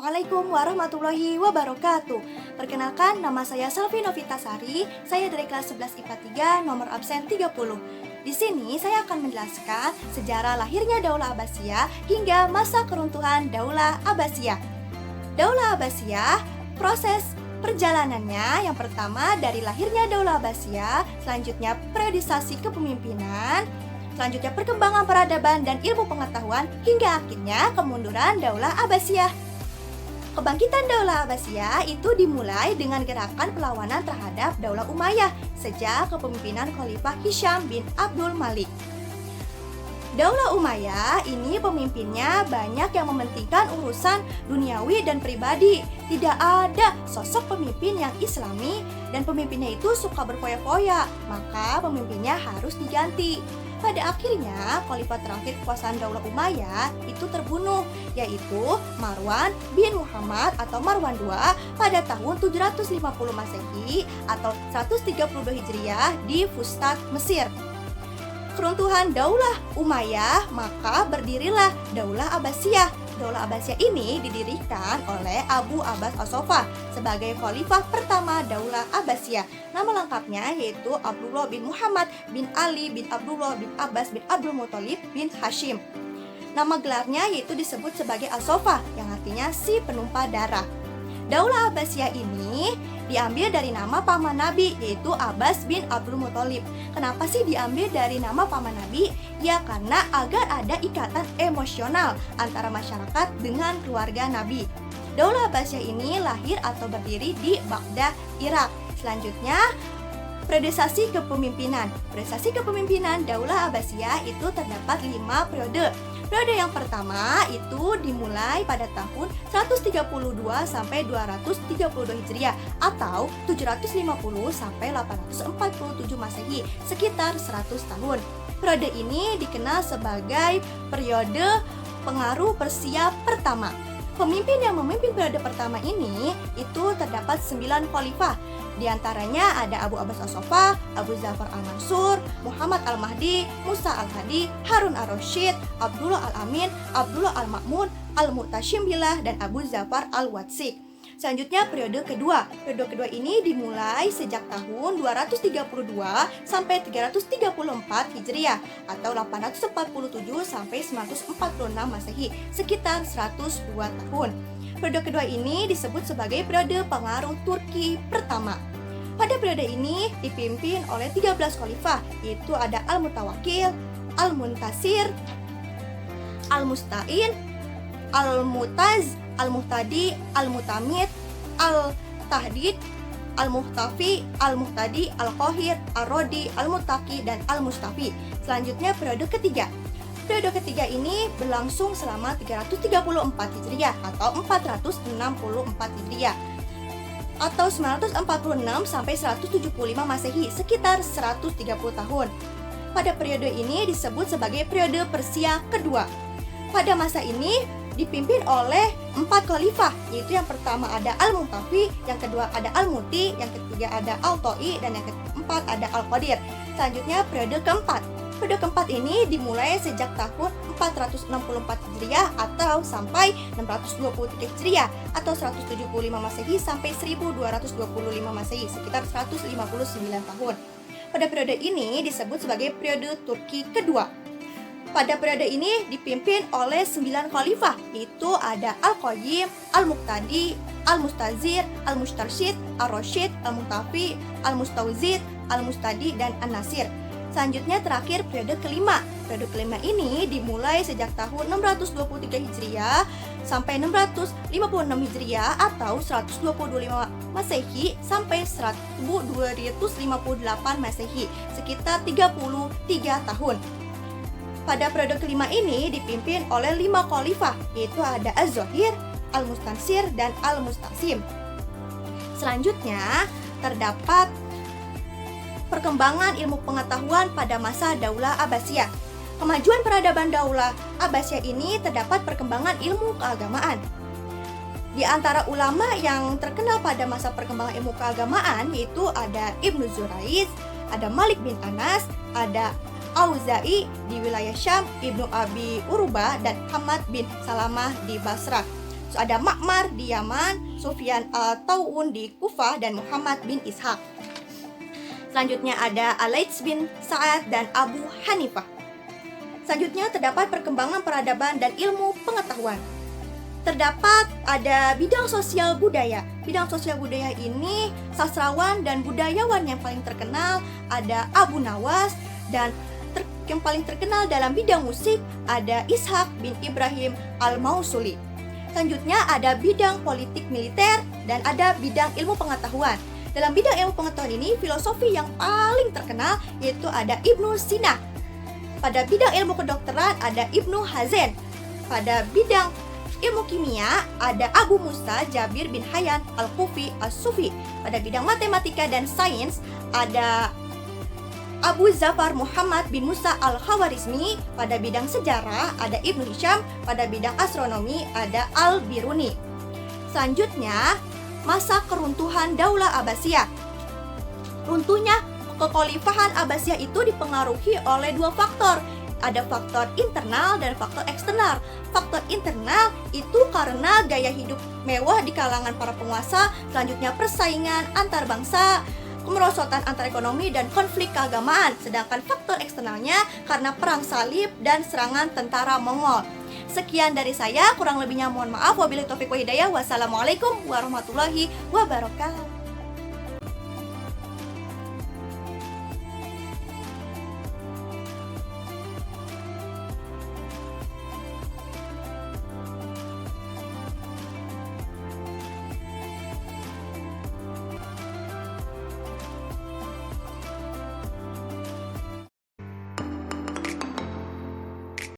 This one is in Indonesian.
Assalamualaikum warahmatullahi wabarakatuh. Perkenalkan, nama saya Selvi Novitasari. Saya dari kelas 11 IPA 3, nomor absen 30. Di sini saya akan menjelaskan sejarah lahirnya Daulah Abbasiyah hingga masa keruntuhan Daulah Abbasiyah. Daulah Abbasiyah, proses perjalanannya yang pertama dari lahirnya Daulah Abbasiyah, selanjutnya periodisasi kepemimpinan, selanjutnya perkembangan peradaban dan ilmu pengetahuan, hingga akhirnya kemunduran Daulah Abbasiyah. Kebangkitan Daulah Abbasiyah itu dimulai dengan gerakan perlawanan terhadap Daulah Umayyah sejak kepemimpinan Khalifah Hisham bin Abdul Malik. Daulah Umayyah ini pemimpinnya banyak yang mementingkan urusan duniawi dan pribadi. Tidak ada sosok pemimpin yang islami dan pemimpinnya itu suka berfoya-foya, maka pemimpinnya harus diganti. Pada akhirnya, khalifah terakhir kekuasaan Daulah Umayyah itu terbunuh, yaitu Marwan bin Muhammad atau Marwan II pada tahun 750 Masehi atau 132 Hijriah di Fustat, Mesir. Keruntuhan Daulah Umayyah, maka berdirilah Daulah Abbasiyah. Daulah Abbasiyah ini didirikan oleh Abu Abbas As-Soffah sebagai khalifah pertama Daulah Abbasiyah. Nama lengkapnya yaitu Abdullah bin Muhammad bin Ali bin Abdullah bin Abbas bin Abdul Muthalib bin Hashim. Nama gelarnya yaitu disebut sebagai As-Soffah yang artinya si penumpah darah. Daulah Abbasiyah ini diambil dari nama paman Nabi yaitu Abbas bin Abdul Muthalib. Kenapa sih diambil dari nama paman Nabi? Ya karena agar ada ikatan emosional antara masyarakat dengan keluarga Nabi. Daulah Abbasiyah ini lahir atau berdiri di Baghdad, Irak. Selanjutnya, periodisasi kepemimpinan. Periodisasi kepemimpinan Daulah Abbasiyah itu terdapat 5 periode. Periode yang pertama itu dimulai pada tahun 132 sampai 232 Hijriah atau 750 sampai 847 Masehi, sekitar 100 tahun. Periode ini dikenal sebagai periode pengaruh Persia pertama. Pemimpin yang memimpin periode pertama ini itu terdapat 9 khalifah. Di antaranya ada Abu Abbas As-Soffah, Abu Ja'far Al-Mansur, Muhammad Al-Mahdi, Musa Al-Hadi, Harun Ar-Rasyid, Abdullah Al-Amin, Abdullah Al-Ma'mun, Al-Mu'tasim Billah, dan Abu Ja'far Al-Watsiq. Selanjutnya periode kedua. Periode kedua ini dimulai sejak tahun 232 sampai 334 Hijriah atau 847 sampai 946 Masehi, sekitar 102 tahun. Periode kedua ini disebut sebagai periode pengaruh Turki pertama. Pada periode ini dipimpin oleh 13 khalifah, yaitu ada Al-Mutawakkil, Al-Muntasir, Al-Musta'in, Al-Mutaz, Al-Muhtadi, Al-Mutamid, Al-Tahdid, Al-Muhtafi, Al-Muhtadi, Al-Qahir, Ar-Rodi, Al-Mutaki, dan Al-Mustafi. Selanjutnya periode ketiga. Periode ketiga ini berlangsung selama 334 Hijriah atau 464 Hijriah atau 946 sampai 175 Masehi, sekitar 130 tahun. Pada periode ini disebut sebagai periode Persia kedua. Pada masa ini dipimpin oleh 4 khalifah, yaitu yang pertama ada Al-Muntafi, yang kedua ada Al-Muti, yang ketiga ada Al-Ta'i, dan yang keempat ada Al-Qadir. Selanjutnya periode keempat. Periode keempat ini dimulai sejak tahun 464 Hijriah atau sampai 623 Hijriah atau 175 Masehi sampai 1225 Masehi, sekitar 159 tahun. Pada periode ini disebut sebagai periode Turki kedua. Pada periode ini dipimpin oleh 9 khalifah, yaitu ada Al-Qayyim, Al-Muqtadi, Al-Mustazir, Al-Mustarsyid, Ar-Rasyid, Al-Muhtafi, Al-Mustawzid, Al-Mustadi, dan An-Nasir. Selanjutnya terakhir periode kelima. Periode kelima ini dimulai sejak tahun 623 Hijriah sampai 656 Hijriah atau 125 Masehi sampai 1258 Masehi, sekitar 33 tahun. Pada periode kelima ini dipimpin oleh 5 khalifah, yaitu ada Az-Zahir, Al-Mustansir, dan Al-Mustasim. Selanjutnya terdapat perkembangan ilmu pengetahuan pada masa Daulah Abbasiyah. Kemajuan peradaban Daulah Abbasiyah ini terdapat perkembangan ilmu keagamaan. Di antara ulama yang terkenal pada masa perkembangan ilmu keagamaan yaitu ada Ibnu Zuraiz, ada Malik bin Anas, ada Auza'i di wilayah Syam, Ibnu Abi Urubah, dan Hamad bin Salamah di Basrah. ada Ma'mar di Yaman, Sufyan al-Tawun di Kufah, dan Muhammad bin Ishaq. Selanjutnya ada Al-Laits bin Sa'ad dan Abu Hanifah. Selanjutnya terdapat perkembangan peradaban dan ilmu pengetahuan. Terdapat ada bidang sosial budaya. Bidang sosial budaya ini sastrawan dan budayawan yang paling terkenal ada Abu Nawas, dan yang paling terkenal dalam bidang musik ada Ishaq bin Ibrahim al-Mausuli. Selanjutnya ada bidang politik militer dan ada bidang ilmu pengetahuan. Dalam bidang ilmu pengetahuan ini, filosofi yang paling terkenal yaitu ada Ibnu Sina. Pada bidang ilmu kedokteran ada Ibnu Hazm. Pada bidang ilmu kimia ada Abu Musa Jabir bin Hayyan al-Kufi as-Sufi. Pada bidang matematika dan sains ada Abu Zafar Muhammad bin Musa al-Khawarizmi. Pada bidang sejarah ada Ibnu Hisham. Pada bidang astronomi ada Al-Biruni. Selanjutnya, masa keruntuhan Daulah Abbasiyah. Runtuhnya kekhalifahan Abbasiyah itu dipengaruhi oleh dua faktor. Ada faktor internal dan faktor eksternal. Faktor internal itu karena gaya hidup mewah di kalangan para penguasa, selanjutnya persaingan antar bangsa, kemerosotan antar ekonomi, dan konflik keagamaan. Sedangkan faktor eksternalnya karena perang salib dan serangan tentara Mongol. Sekian dari saya, kurang lebihnya mohon maaf. Wabillahi taufiq wa hidayah. Wassalamualaikum warahmatullahi wabarakatuh.